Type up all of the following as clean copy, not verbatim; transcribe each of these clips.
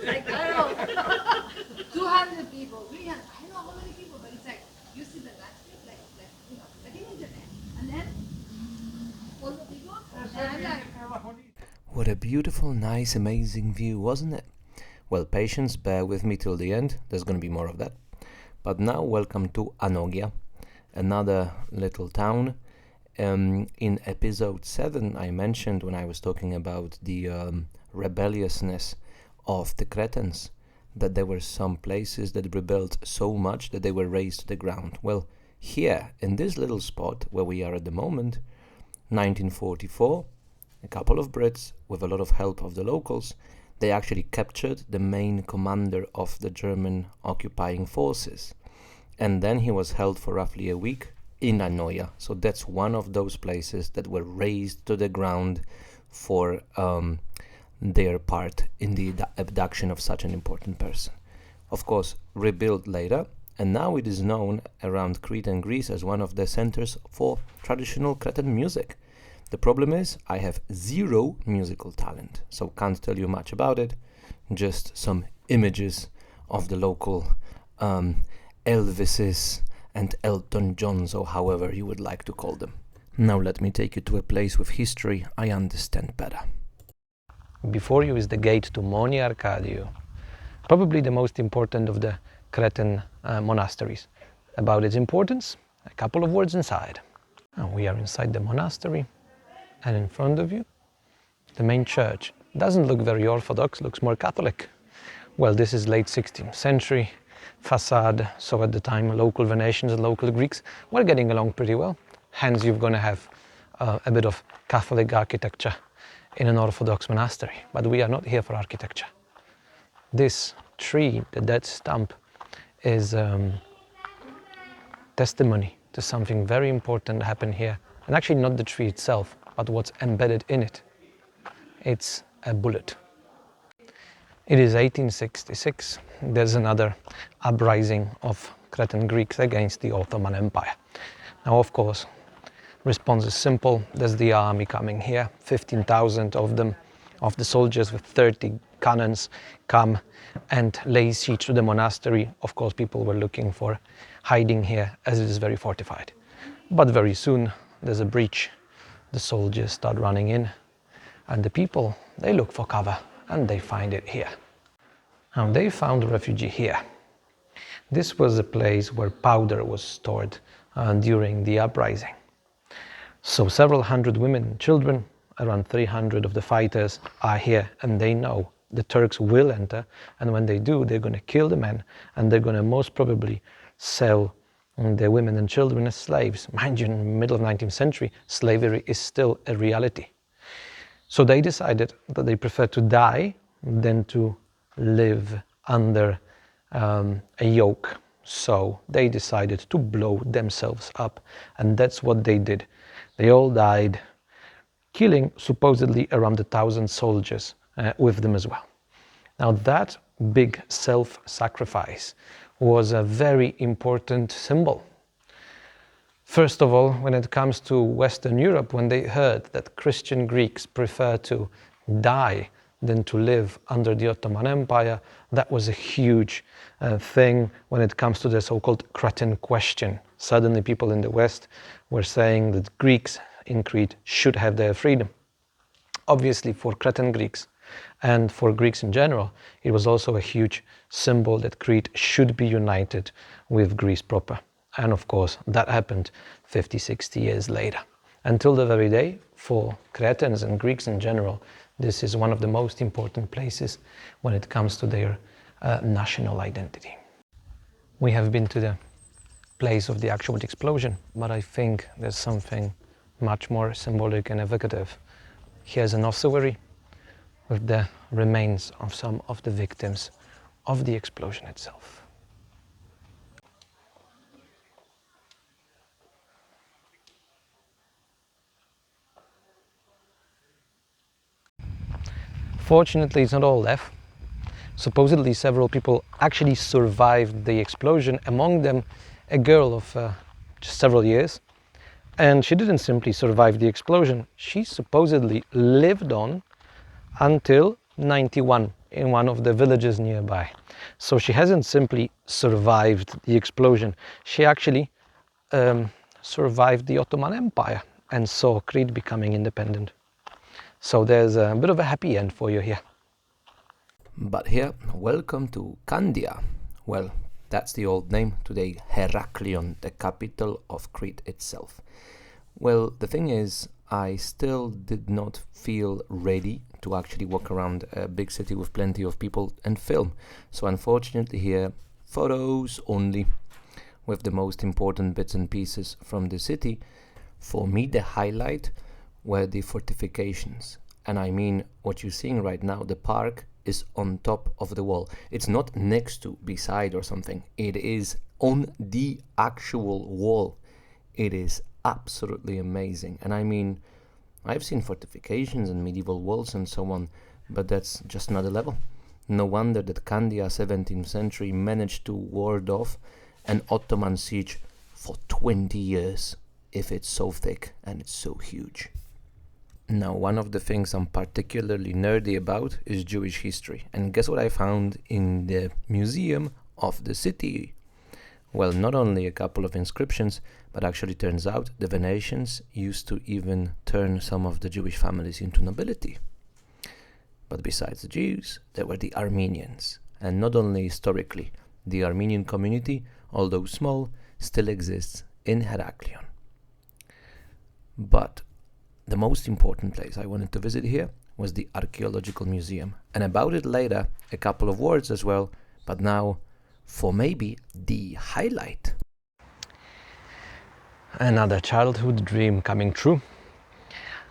like, I don't know, 200 people, 300, I don't know how many people, but it's like, you see the landscape, like in internet, and then all the people, and I'm like, What a beautiful, nice, amazing view, wasn't it? Well, patience, bear with me till the end, there's going to be more of that. But now, welcome to Anogia, another little town. In episode 7, I mentioned when I was talking about the rebelliousness of the Cretans, that there were some places that rebelled so much that they were razed to the ground. Well, here, in this little spot where we are at the moment, 1944, a couple of Brits, with a lot of help of the locals, they actually captured the main commander of the German occupying forces. And then he was held for roughly a week in Anoia. So that's one of those places that were razed to the ground for their part in the abduction of such an important person. Of course, rebuilt later, and now it is known around Crete and Greece as one of the centers for traditional Cretan music. The problem is, I have zero musical talent, so can't tell you much about it, just some images of the local Elvises and Elton Johns, or however you would like to call them. Now let me take you to a place with history I understand better. Before you is the gate to Moni Arkadiou, probably the most important of the Cretan monasteries. About its importance, a couple of words inside. Now we are inside the monastery, and in front of you, the main church. Doesn't look very Orthodox, looks more Catholic. Well, this is late 16th century facade, so at the time local Venetians and local Greeks were getting along pretty well. Hence you're going to have a bit of Catholic architecture in an Orthodox monastery. But we are not here for architecture. This tree, the dead stump, is testimony to something very important that happened here. And actually not the tree itself, but what's embedded in it. It's a bullet. It is 1866. There's another uprising of Cretan Greeks against the Ottoman Empire. Now, of course, response is simple. There's the army coming here. 15,000 of them, of the soldiers with 30 cannons, come and lay siege to the monastery. Of course, people were looking for hiding here as it is very fortified. But very soon, there's a breach. The soldiers start running in, and the people, they look for cover, and they find it here. Now, they found a refugee here. This was a place where powder was stored during the uprising. So several hundred women and children, around 300 of the fighters, are here, and they know the Turks will enter, and when they do, they're going to kill the men, and they're going to most probably sell the women and children as slaves. Mind you, in the middle of the 19th century, slavery is still a reality. So they decided that they prefer to die than to live under a yoke. So they decided to blow themselves up, and that's what they did. They all died, killing supposedly around 1,000 soldiers with them as well. Now that big self-sacrifice was a very important symbol. First of all, when it comes to Western Europe, when they heard that Christian Greeks prefer to die than to live under the Ottoman Empire, that was a huge thing when it comes to the so-called Cretan question. Suddenly people in the West were saying that Greeks in Crete should have their freedom. Obviously for Cretan Greeks and for Greeks in general, it was also a huge symbol that Crete should be united with Greece proper. And of course, that happened 50, 60 years later. Until the very day, for Cretans and Greeks in general, this is one of the most important places when it comes to their national identity. We have been to the place of the actual explosion, but I think there's something much more symbolic and evocative. Here's an ossuary with the remains of some of the victims of the explosion itself. Fortunately, it's not all left. Supposedly, several people actually survived the explosion, among them a girl of just several years. And she didn't simply survive the explosion, she supposedly lived on until 91. in one of the villages nearby. So she hasn't simply survived the explosion, she actually survived the Ottoman Empire and saw Crete becoming independent. So there's a bit of a happy end for you here. But here, welcome to Candia. Well, that's the old name, today Heraklion, the capital of Crete itself. Well, the thing is, I still did not feel ready to actually walk around a big city with plenty of people and film. So unfortunately here, photos only, with the most important bits and pieces from the city. For me, the highlight were the fortifications. And I mean, what you're seeing right now, the park is on top of the wall. It's not next to, beside or something. It is on the actual wall. It is absolutely amazing. And I mean, I've seen fortifications and medieval walls and so on, but that's just another level. No wonder that Candia 17th century managed to ward off an Ottoman siege for 20 years, if it's so thick and it's so huge. Now, one of the things I'm particularly nerdy about is Jewish history. And guess what I found in the museum of the city? Well, not only a couple of inscriptions, but actually turns out the Venetians used to even turn some of the Jewish families into nobility. But besides the Jews, there were the Armenians. And not only historically, the Armenian community, although small, still exists in Heraklion. But the most important place I wanted to visit here was the Archaeological Museum. And about it later, a couple of words as well, but now for maybe the highlight. Another childhood dream coming true.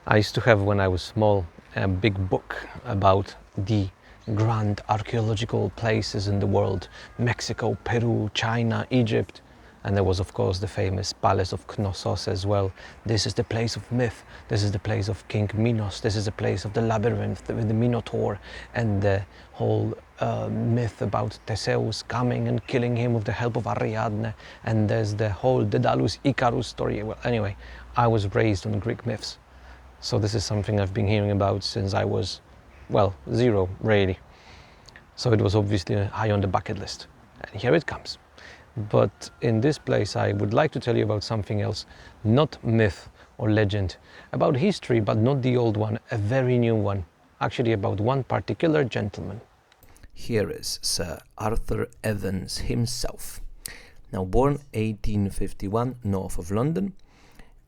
I used to have, when I was small, a big book about the grand archaeological places in the world: Mexico, Peru, China, Egypt. And there was, of course, the famous palace of Knossos as well. This is the place of myth. This is the place of King Minos. This is the place of the labyrinth with the Minotaur and the whole myth about Theseus coming and killing him with the help of Ariadne. And there's the whole Daedalus Icarus story. Well, anyway, I was raised on Greek myths. So this is something I've been hearing about since I was, well, 0 really. So it was obviously high on the bucket list. And here it comes. But in this place I would like to tell you about something else, not myth or legend, about history, but not the old one, a very new one, actually about one particular gentleman. Here is Sir Arthur Evans himself. Now born 1851, north of London,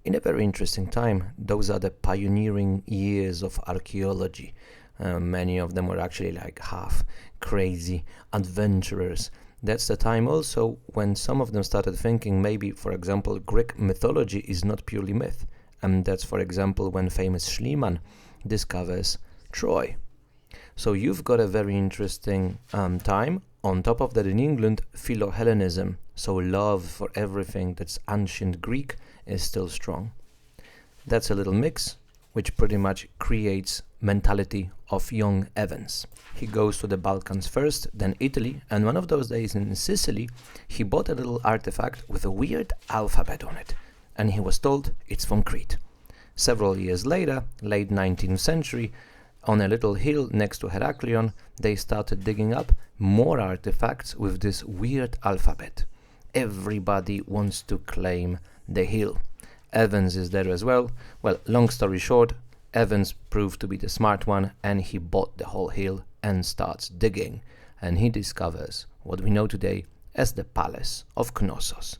in a very interesting time. Those are the pioneering years of archaeology. Many of them were actually like half crazy adventurers. That's the time also when some of them started thinking maybe, for example, Greek mythology is not purely myth. And that's, for example, when famous Schliemann discovers Troy. So you've got a very interesting time. On top of that, in England, Philo-Hellenism, so love for everything that's ancient Greek, is still strong. That's a little mix, which pretty much creates mentality of young Evans. He goes to the Balkans first, then Italy, and one of those days in Sicily, he bought a little artifact with a weird alphabet on it, and he was told it's from Crete. Several years later, late 19th century, on a little hill next to Heraklion, they started digging up more artifacts with this weird alphabet. Everybody wants to claim the hill. Evans is there as well. Well, long story short, Evans proved to be the smart one, and he bought the whole hill and starts digging. And he discovers what we know today as the Palace of Knossos.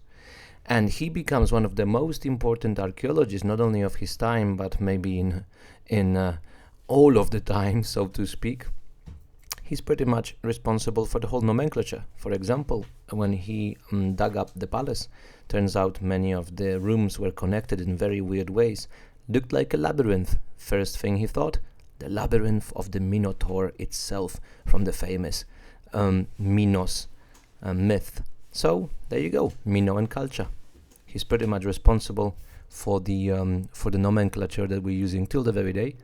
And he becomes one of the most important archaeologists, not only of his time, but maybe in all of the time, so to speak. He's pretty much responsible for the whole nomenclature. For example, when he dug up the palace, turns out many of the rooms were connected in very weird ways. Looked like a labyrinth. First thing he thought, the labyrinth of the Minotaur itself, from the famous Minos myth. So there you go, Minoan culture. He's pretty much responsible for the nomenclature that we're using till the very day.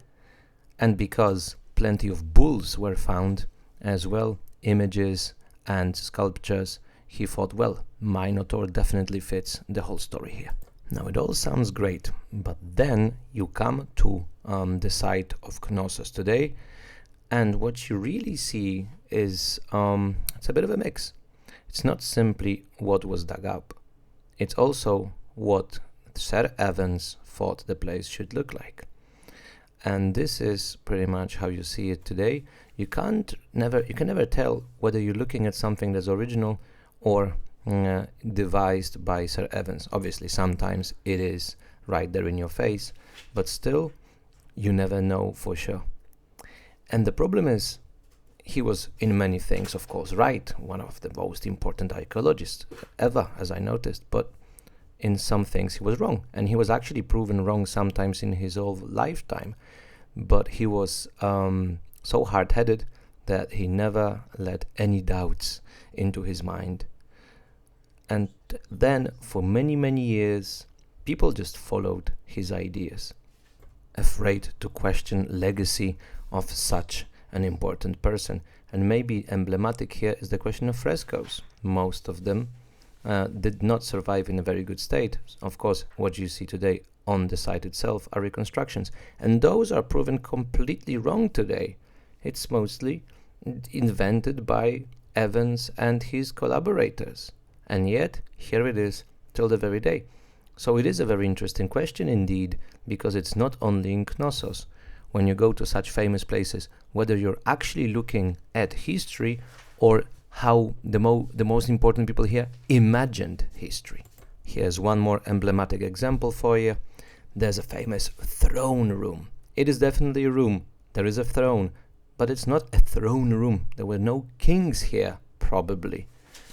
And because plenty of bulls were found as well, images and sculptures, he thought, well, Minotaur definitely fits the whole story here. Now it all sounds great, but then you come to the site of Knossos today, And what you really see is it's a bit of a mix. It's not simply what was dug up. It's also what Sir Evans thought the place should look like. And this is pretty much how you see it today. You can never tell whether you're looking at something that's original or devised by Sir Evans. Obviously, sometimes it is right there in your face, but still, you never know for sure. And the problem is, he was in many things, of course, right, one of the most important archaeologists ever, as I noticed, but in some things he was wrong, and he was actually proven wrong sometimes in his whole lifetime. But he was so hard-headed that he never let any doubts into his mind. And then for many, many years, people just followed his ideas, afraid to question legacy of such an important person. And maybe emblematic here is the question of frescoes. Most of them did not survive in a very good state. Of course, what you see today on the site itself are reconstructions, and those are proven completely wrong today. It's mostly invented by Evans and his collaborators, and yet here it is till the very day. So it is a very interesting question indeed, because it's not only in Knossos. When you go to such famous places, whether you're actually looking at history or how the most important people here imagined history. Here's one more emblematic example for you. There's a famous throne room. It is definitely a room. There is a throne, but it's not a throne room. There were no kings here, probably.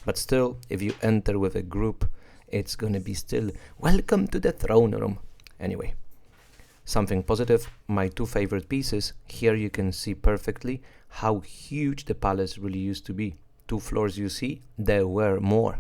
But still, if you enter with a group, it's going to be still, welcome to the throne room. Anyway, something positive, my two favorite pieces. Here you can see perfectly how huge the palace really used to be. 2 floors you see, there were more.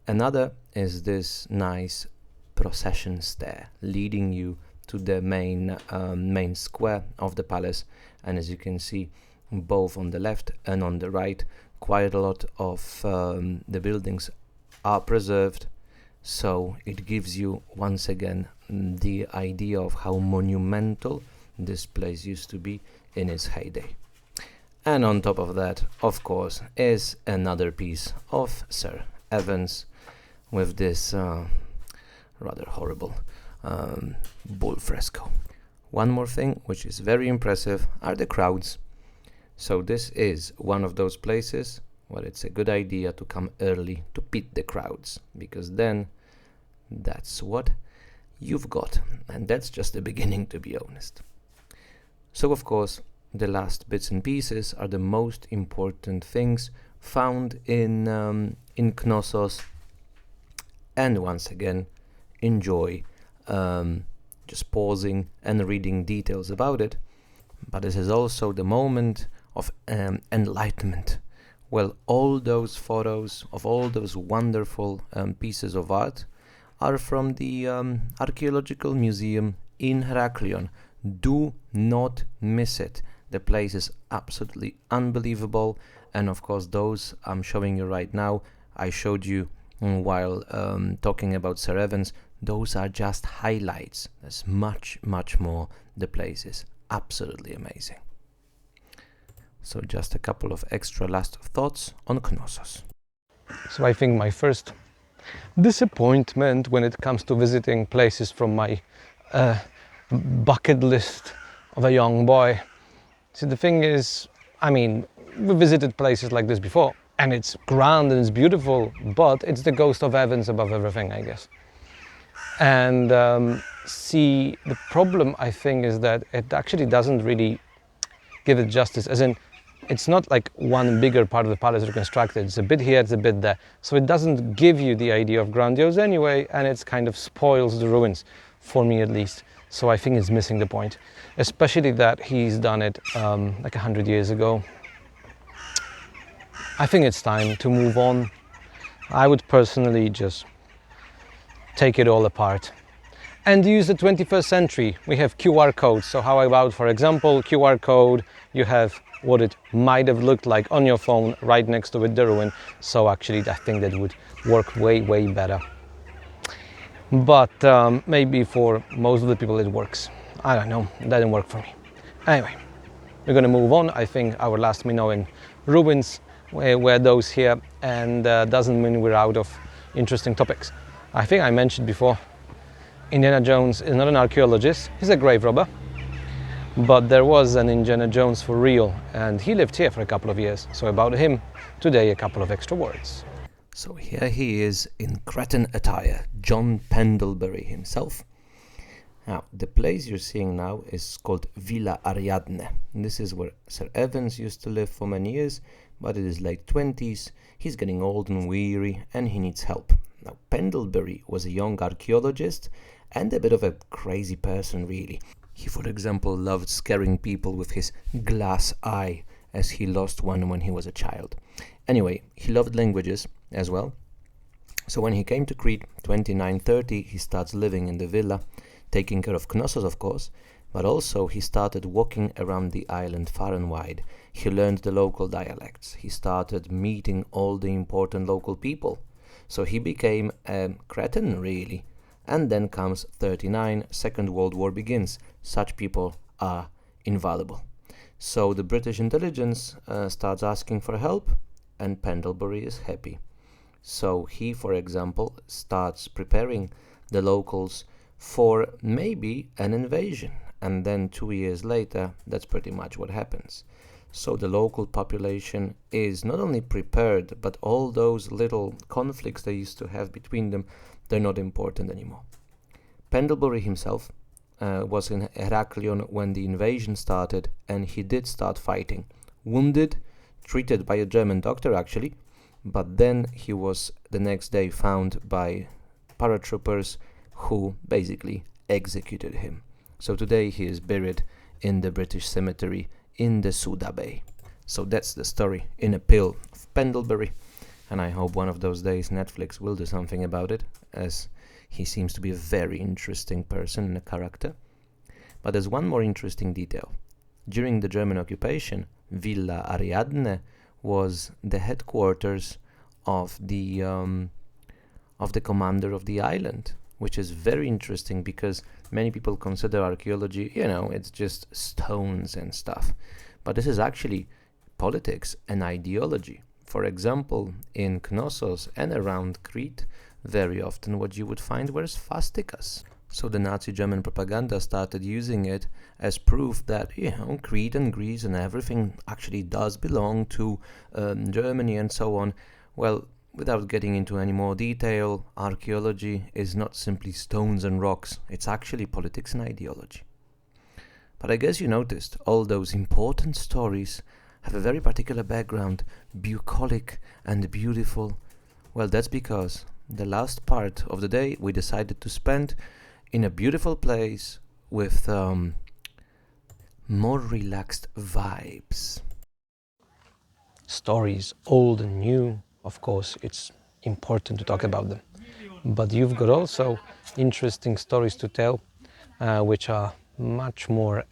Another is this nice procession stair leading you to the main square of the palace, and as you can see, both on the left and on the right, quite a lot of the buildings are preserved, so it gives you once again the idea of how monumental this place used to be in its heyday. And on top of that, of course, is another piece of Sir Evans with this rather horrible bull fresco. One more thing which is very impressive are the crowds. So this is one of those places where it's a good idea to come early to beat the crowds, because then that's what you've got, and that's just the beginning, to be honest. So of course, the last bits and pieces are the most important things found in Knossos, and once again, enjoy just pausing and reading details about it. But this is also the moment of enlightenment. Well, all those photos of all those wonderful pieces of art are from the Archaeological Museum in Heraklion. Do not miss it. The place is absolutely unbelievable, and of course those I'm showing you right now, I showed you while talking about Sir Evans. Those are just highlights. There's much, much more. The place is absolutely amazing. So just a couple of extra last thoughts on Knossos. So I think my first disappointment when it comes to visiting places from my bucket list of a young boy. See, the thing is, I mean, we visited places like this before, and it's grand and it's beautiful, but it's the ghost of Evans above everything, I guess. And see, the problem, I think, is that it actually doesn't really give it justice, as in, it's not like one bigger part of the palace reconstructed. It's a bit here, it's a bit there. So it doesn't give you the idea of grandiose anyway, and it kind of spoils the ruins, for me at least. So I think it's missing the point, especially that he's done it like 100 years ago. I think it's time to move on. I would personally just take it all apart and use the 21st century. We have QR codes. So how about, for example, QR code, you have what it might have looked like on your phone right next to it, the ruin. So actually I think that would work way, way better. But maybe for most of the people it works. I don't know, it doesn't work for me. Anyway, We're going to move on. I think our last Minoan ruins were those here, and doesn't mean we're out of interesting topics. I think I mentioned before, Indiana Jones is not an archaeologist, he's a grave robber. But there was an Indiana Jones for real, and he lived here for a couple of years. So about him, today a couple of extra words. So here he is in Cretan attire, John Pendlebury himself. Now, the place you're seeing now is called Villa Ariadne. And this is where Sir Evans used to live for many years, but in his late 20s, he's getting old and weary, and he needs help. Now, Pendlebury was a young archaeologist and a bit of a crazy person, really. He, for example, loved scaring people with his glass eye, as he lost one when he was a child. Anyway, he loved languages as well. So when he came to Crete, 2930, he starts living in the villa, taking care of Knossos, of course, but also he started walking around the island far and wide. He learned the local dialects. He started meeting all the important local people. So he became a Cretan, really. And then comes 39, Second World War begins. Such people are invaluable. So the British intelligence starts asking for help, and Pendlebury is happy. So he, for example, starts preparing the locals for maybe an invasion. And then 2 years later, that's pretty much what happens. So the local population is not only prepared, but all those little conflicts they used to have between them, they're not important anymore. Pendlebury himself was in Heraklion when the invasion started, and he did start fighting. Wounded, treated by a German doctor actually, but then he was the next day found by paratroopers who basically executed him. So today he is buried in the British cemetery in the Suda Bay. So that's the story in a pill of Pendlebury, and I hope one of those days Netflix will do something about it, as he seems to be a very interesting person and a character. But there's one more interesting detail. During the German occupation, Villa Ariadne was the headquarters of the commander of the island, which is very interesting because many people consider archaeology, it's just stones and stuff. But this is actually politics and ideology. For example, in Knossos and around Crete, very often what you would find were swastikas. So the Nazi German propaganda started using it as proof that, Crete and Greece and everything actually does belong to Germany and so on. Well, without getting into any more detail, archaeology is not simply stones and rocks, it's actually politics and ideology. But I guess you noticed all those important stories have a very particular background, bucolic and beautiful. Well, that's because the last part of the day we decided to spend in a beautiful place with more relaxed vibes. Stories, old and new, of course, it's important to talk about them. But you've got also interesting stories to tell, which are much nicer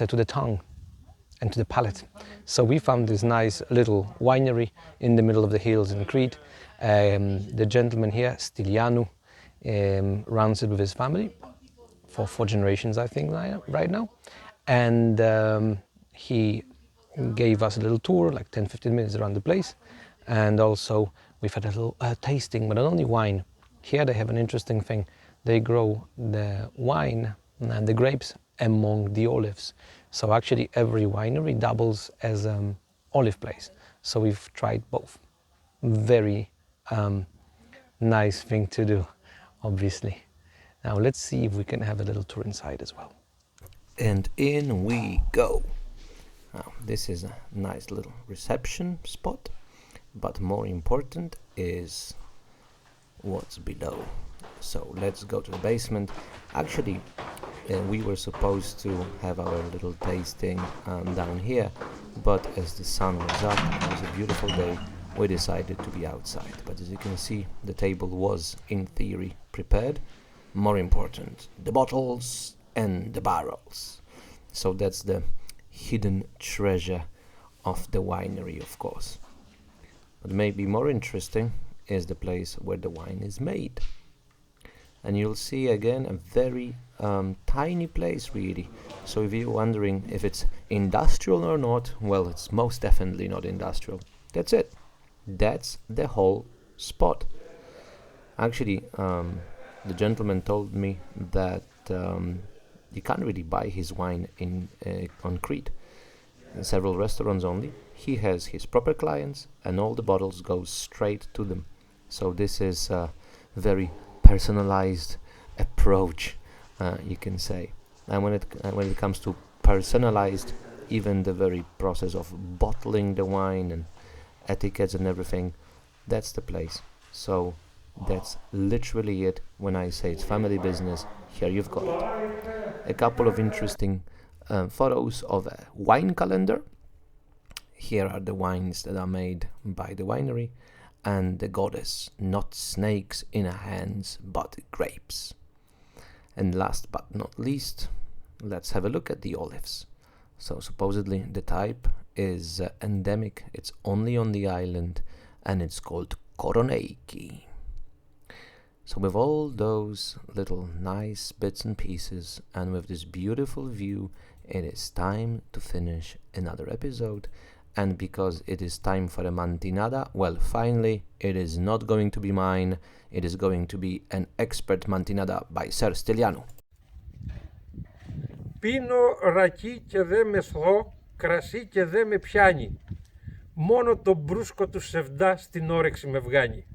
to the tongue and to the palate. So we found this nice little winery in the middle of the hills in Crete. The gentleman here, Stilianu, runs it with his family for 4 generations, I think, right now. And he gave us a little tour, like 10-15 minutes around the place. And also we've had a little tasting, but not only wine. Here they have an interesting thing. They grow the wine and the grapes among the olives. So actually every winery doubles as an olive place. So we've tried both. Very nice thing to do, obviously. Now let's see if we can have a little tour inside as well. And in we go. Now, this is a nice little reception spot, but more important is what's below. So let's go to the basement. Actually, we were supposed to have our little tasting down here, but as the sun was up, it was a beautiful day, we decided to be outside. But as you can see, the table was, in theory, prepared. More important, the bottles and the barrels. So that's the hidden treasure of the winery, of course. But maybe more interesting is the place where the wine is made. and you'll see again a very tiny place really. So if you're wondering if it's industrial or not, well, it's most definitely not industrial. That's it. That's the whole spot. Actually, the gentleman told me that you can't really buy his wine on Crete. In several restaurants only. He has his proper clients, and all the bottles go straight to them. So this is a very personalized approach, you can say. And when it comes to personalized, even the very process of bottling the wine and etiquettes and everything, that's the place. So that's literally it. When I say it's family business, here you've got it. A couple of interesting photos of a wine calendar. Here are the wines that are made by the winery, and the goddess, not snakes in her hands, but grapes. And last but not least, let's have a look at the olives. So supposedly the type is endemic, it's only on the island, and it's called Koroneiki. So with all those little nice bits and pieces, and with this beautiful view, it is time to finish another episode. And because it is time for a mantinada, well, finally, it is not going to be mine. It is going to be an expert mantinada by Sir Stilianou. Πίνω ρακί και δε με θώ, κρασί και δε με πιάνει. Μόνο το μπρούσκο του σεβδά στην όρεξη με βγάνει.